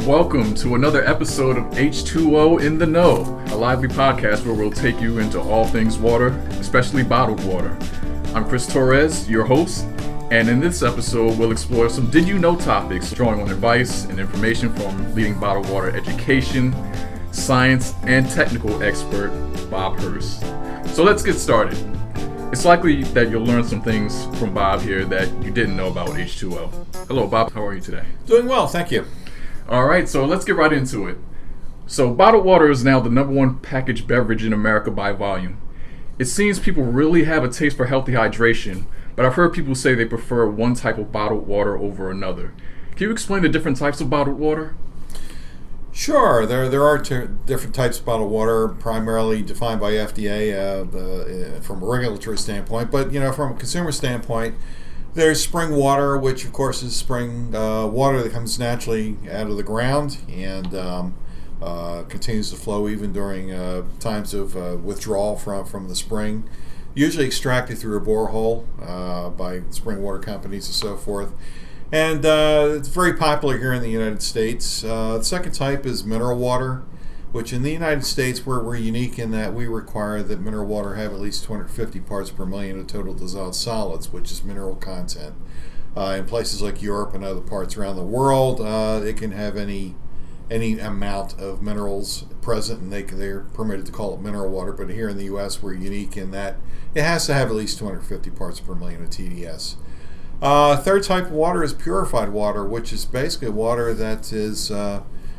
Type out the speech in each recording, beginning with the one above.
Welcome to another episode of H20 In the Know, a lively podcast where we'll take you into all things water, especially bottled water. I'm Chris Torres, your host, and in this episode we'll explore some Did You Know topics, drawing on advice and information from leading bottled water education, science, and technical expert Bob Hirst. So let's get started. It's likely that you'll learn some things from Bob here that you didn't know about H2O. Hello Bob, how are you today? Doing well, thank you. All right, so let's get right into it. So bottled water is now the number one packaged beverage in America by volume. It seems people really have a taste for healthy hydration, but I've heard people say they prefer one type of bottled water over another. Can you explain the different types of bottled water? Sure, there are different types of bottled water, primarily defined by FDA from a regulatory standpoint, but from a consumer standpoint, there's spring water, which of course is spring water that comes naturally out of the ground and continues to flow even during times of withdrawal from the spring, usually extracted through a borehole by spring water companies and so forth. And it's very popular here in the United States. The second type is mineral water, which in the United States we're unique in that we require that mineral water have at least 250 parts per million of total dissolved solids, which is mineral content. In places like Europe and other parts around the world, it can have any amount of minerals present, and they're permitted to call it mineral water. But here in the U.S., we're unique in that it has to have at least 250 parts per million of TDS. Third type of water is purified water, which is basically water that is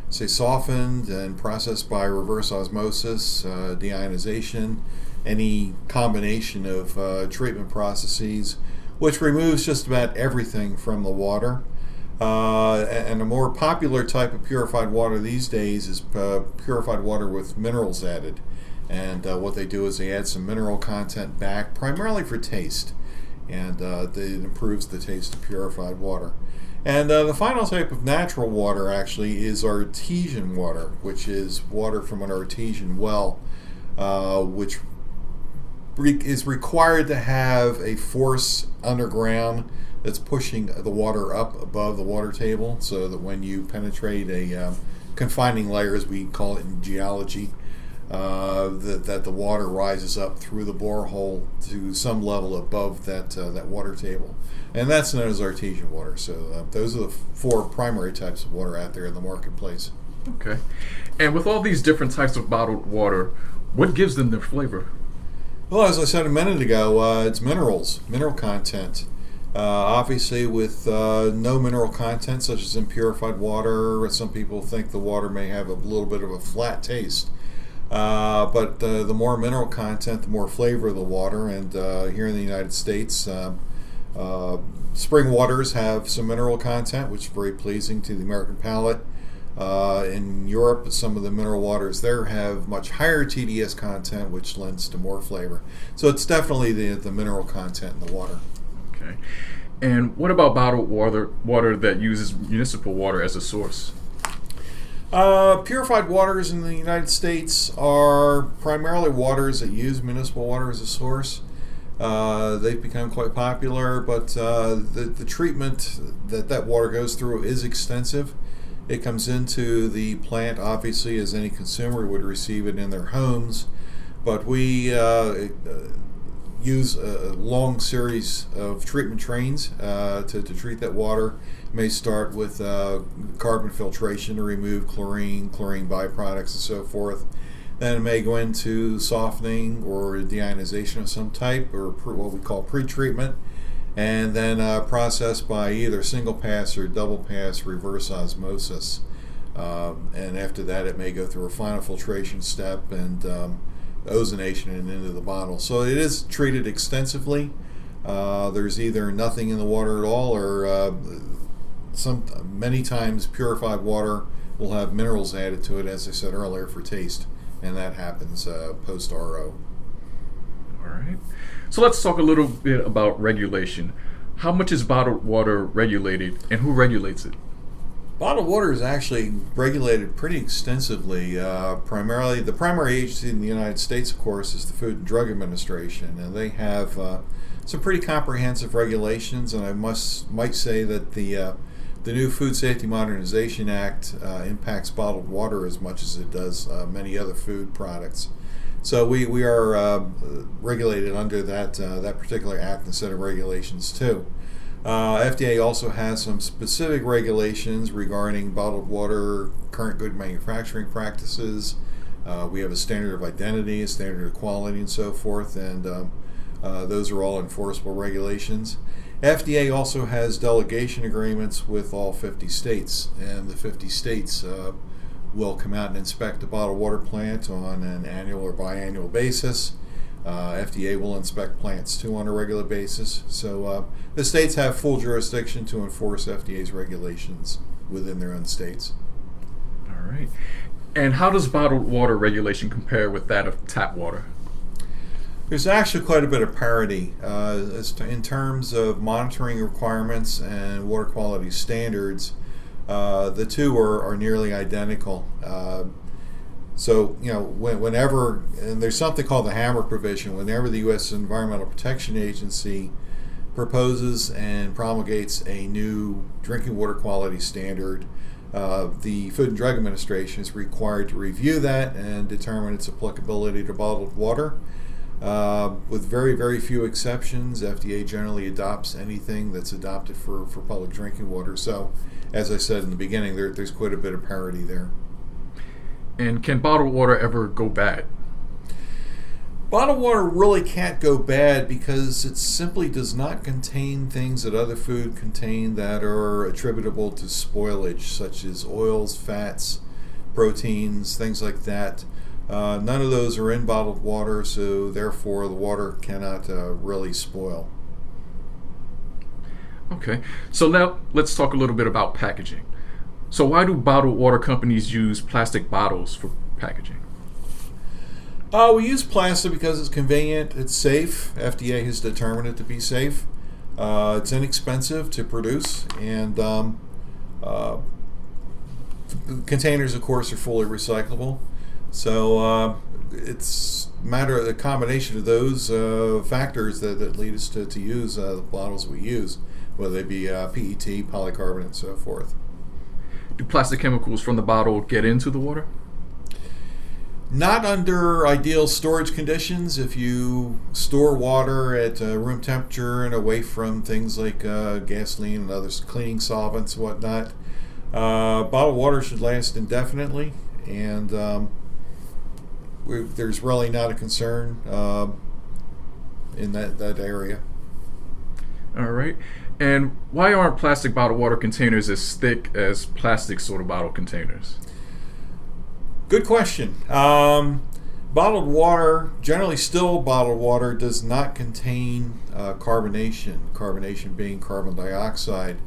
softened and processed by reverse osmosis, deionization, any combination of treatment processes, which removes just about everything from the water. And a more popular type of purified water these days is purified water with minerals added. And what they do is they add some mineral content back, primarily for taste. And it improves the taste of purified water. And the final type of natural water actually is artesian water, which is water from an artesian well, which is required to have a force underground that's pushing the water up above the water table, so that when you penetrate a confining layer, as we call it in geology, that the water rises up through the borehole to some level above that water table. And that's known as artesian water. So those are the four primary types of water out there in the marketplace. Okay. And with all these different types of bottled water, what gives them their flavor? Well, as I said a minute ago, it's mineral content. Obviously, with no mineral content, such as in purified water, some people think the water may have a little bit of a flat taste. But the more mineral content, the more flavor of the water. And here in the United States, spring waters have some mineral content, which is very pleasing to the American palate. In Europe, some of the mineral waters there have much higher TDS content, which lends to more flavor. So it's definitely the mineral content in the water. Okay. And what about bottled water that uses municipal water as a source? Purified waters in the United States are primarily waters that use municipal water as a source. They've become quite popular, but the treatment that water goes through is extensive. It comes into the plant, obviously, as any consumer would receive it in their homes, but we use a long series of treatment trains to treat that water. It may start with carbon filtration to remove chlorine byproducts, and so forth. Then it may go into softening or deionization of some type, or what we call pre-treatment, and then processed by either single pass or double pass reverse osmosis. And after that, it may go through a final filtration step and ozonation and into the bottle. So it is treated extensively. There's either nothing in the water at all, or many times purified water will have minerals added to it, as I said earlier, for taste. And that happens post-RO. All right. So let's talk a little bit about regulation. How much is bottled water regulated, and who regulates it? Bottled water is actually regulated pretty extensively. Primarily, the primary agency in the United States, of course, is the Food and Drug Administration, and they have some pretty comprehensive regulations. And I might say that the new Food Safety Modernization Act impacts bottled water as much as it does many other food products. So we are regulated under that particular act and set of regulations too. FDA also has some specific regulations regarding bottled water current good manufacturing practices. We have a standard of identity, a standard of quality, and so forth, and those are all enforceable regulations. FDA also has delegation agreements with all 50 states, and the 50 states will come out and inspect a bottled water plant on an annual or biannual basis. FDA will inspect plants too on a regular basis. So the states have full jurisdiction to enforce FDA's regulations within their own states. All right. And how does bottled water regulation compare with that of tap water? There's actually quite a bit of parity in terms of monitoring requirements and water quality standards. The two are nearly identical. So, whenever, and there's something called the hammer provision, whenever the U.S. Environmental Protection Agency proposes and promulgates a new drinking water quality standard, the Food and Drug Administration is required to review that and determine its applicability to bottled water. With very, very few exceptions, FDA generally adopts anything that's adopted for public drinking water. So, as I said in the beginning, there's quite a bit of parity there. And can bottled water ever go bad? Bottled water really can't go bad because it simply does not contain things that other food contain that are attributable to spoilage, such as oils, fats, proteins, things like that. None of those are in bottled water, so therefore the water cannot really spoil. Okay, so now let's talk a little bit about packaging. So why do bottled water companies use plastic bottles for packaging? We use plastic because it's convenient, it's safe. FDA has determined it to be safe. It's inexpensive to produce, and containers, of course, are fully recyclable. So it's a matter of the combination of those factors that lead us to use the bottles we use, whether they be PET, polycarbonate, and so forth. Do plastic chemicals from the bottle get into the water? Not under ideal storage conditions. If you store water at room temperature and away from things like gasoline and other cleaning solvents and whatnot, bottled water should last indefinitely, and there's really not a concern in that area. All right. And why aren't plastic bottled water containers as thick as plastic soda bottle containers? Good question. Bottled water, generally still bottled water, does not contain carbonation. Carbonation being carbon dioxide.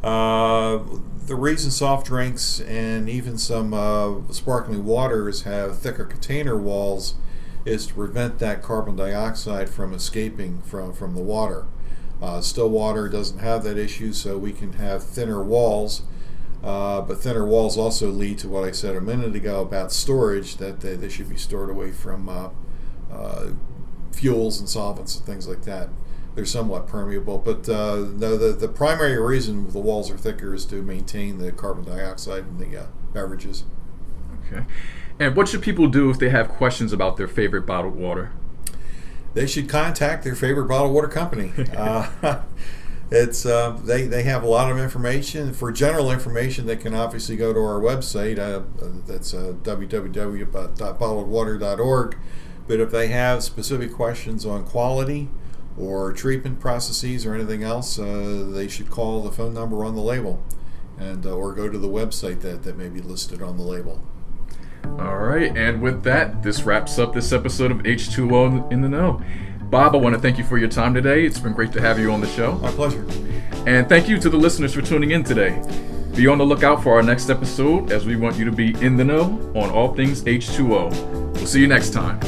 The reason soft drinks and even some sparkling waters have thicker container walls is to prevent that carbon dioxide from escaping from the water. Still water doesn't have that issue, so we can have thinner walls. But thinner walls also lead to what I said a minute ago about storage, that they should be stored away from fuels and solvents and things like that. They're somewhat permeable, but no, the primary reason the walls are thicker is to maintain the carbon dioxide in the beverages. Okay. And what should people do if they have questions about their favorite bottled water? They should contact their favorite bottled water company. It's they have a lot of information. For general information, they can obviously go to our website. That's www.bottledwater.org. But if they have specific questions on quality or treatment processes or anything else, they should call the phone number on the label, and or go to the website that may be listed on the label. All right, and with that, this wraps up this episode of H20 In the Know. Bob, I want to thank you for your time today. It's been great to have you on the show. My pleasure. And thank you to the listeners for tuning in today. Be on the lookout for our next episode, as we want you to be in the know on all things H2O. We'll see you next time.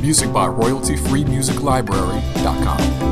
Music by royaltyfreemusiclibrary.com.